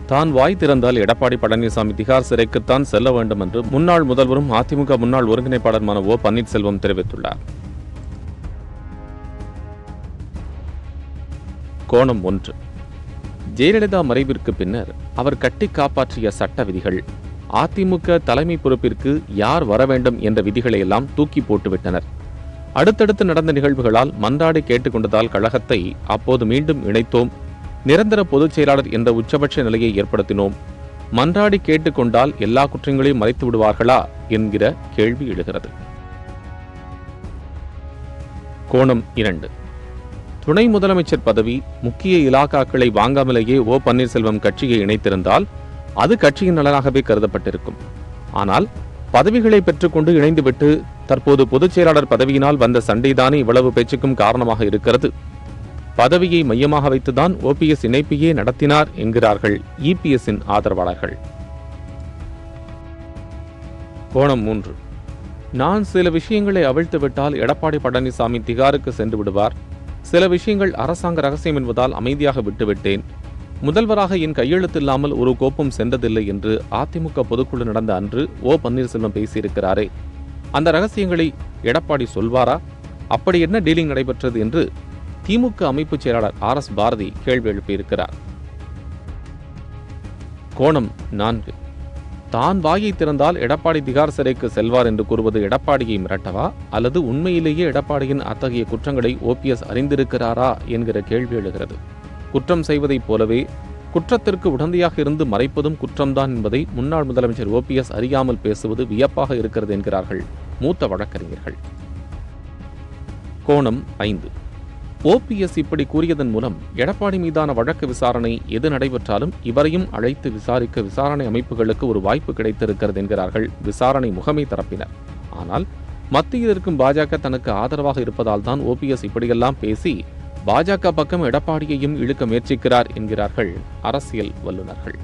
தான் வாய் திறந்தால் எடப்பாடி பழனிசாமி திகார் சிறைக்குத்தான் செல்ல வேண்டும் என்று முன்னாள் முதல்வரும் அதிமுக முன்னாள் ஒருங்கிணைப்பாளருமான ஓ பன்னீர்செல்வம் தெரிவித்துள்ளார். கோணம் 1. ஜெயலலிதா மறைவிற்கு பின்னர் அவர் கட்டி காப்பாற்றிய சட்ட விதிகள், அதிமுக தலைமை பொறுப்பிற்கு யார் வர வேண்டும் என்ற விதிகளை எல்லாம் தூக்கி போட்டுவிட்டனர். அடுத்தடுத்து நடந்த நிகழ்வுகளால் மன்றாடி கேட்டுக்கொண்டதால் கழகத்தை அப்போது மீண்டும் இணைத்தோம். நிரந்தர பொதுச் செயலாளர் என்ற உச்சபட்ச நிலையை ஏற்படுத்தினோம். மன்றாடி கேட்டுக்கொண்டால் எல்லா குற்றங்களையும் மறைத்து விடுவார்களா என்கிற கேள்வி எழுகிறது. கோணம் 2. துணை முதலமைச்சர் பதவி, முக்கிய இலாக்காக்களை வாங்காமலேயே ஓ பன்னீர்செல்வம் கட்சியை இணைத்திருந்தால் அது கட்சியின் நலனாகவே கருதப்பட்டிருக்கும். ஆனால் பதவிகளை பெற்றுக்கொண்டு இணைந்துவிட்டு தற்போது பொதுச் செயலாளர் பதவியினால் வந்த சண்டைதானே இவ்வளவு பேச்சுக்கும் காரணமாக இருக்கிறது. பதவியை மையமாக வைத்துதான் ஓபிஎஸ் இணைப்பையே நடத்தினார் என்கிறார்கள் இபிஎஸ்ஸின் ஆதரவாளர்கள். கோணம் 3. நான் சில விஷயங்களை அவிழ்த்துவிட்டால் எடப்பாடி பழனிசாமி திகாருக்கு சென்று விடுவார். சில விஷயங்கள் அரசாங்க ரகசியம் என்பதால் அமைதியாக விட்டுவிட்டேன். முதல்வராக என் கையெழுத்தில்லாமல் ஒரு கோப்பும் சென்றதில்லை என்று அதிமுக பொதுக்குழு நடந்த அன்று ஓ பன்னீர்செல்வம் பேசியிருக்கிறாரே, அந்த ரகசியங்களை எடப்பாடி சொல்வாரா? அப்படி என்ன டீலிங் நடைபெற்றது என்று திமுக அமைப்பு செயலாளர் RS பாரதி கேள்வி எழுப்பியிருக்கிறார். கோணம் 4. தான் வாயை திறந்தால் எடப்பாடி திகார் சிறைக்கு செல்வார் என்று கூறுவது எடப்பாடியை மிரட்டவா, அல்லது உண்மையிலேயே எடப்பாடியின் அத்தகைய குற்றங்களை ஓபிஎஸ் அறிந்திருக்கிறாரா என்கிற கேள்வி எழுகிறது. குற்றம் செய்வதைப் போலவே குற்றத்திற்கு உடந்தையாக இருந்து மறைப்பதும் குற்றம்தான் என்பதை முன்னாள் முதலமைச்சர் ஓபிஎஸ் அறியாமல் பேசுவது வியப்பாக இருக்கிறது என்கிறார்கள் மூத்த வழக்கறிஞர்கள். கோணம் 5. ஓபிஎஸ் இப்படி கூறியதன் மூலம் எடப்பாடி மீதான வழக்கு விசாரணை எது நடைபெற்றாலும் இவரையும் அழைத்து விசாரிக்க விசாரணை அமைப்புகளுக்கு ஒரு வாய்ப்பு கிடைத்திருக்கிறது என்கிறார்கள் விசாரணை முகமை தரப்பினர். ஆனால் மத்தியில் இருக்கும் பாஜக தனக்கு ஆதரவாக இருப்பதால் தான் ஓபிஎஸ் இப்படியெல்லாம் பேசி பாஜக பக்கம் எடப்பாடியையும் இழுக்க முயற்சிக்கிறார் என்கிறார்கள் அரசியல் வல்லுநர்கள்.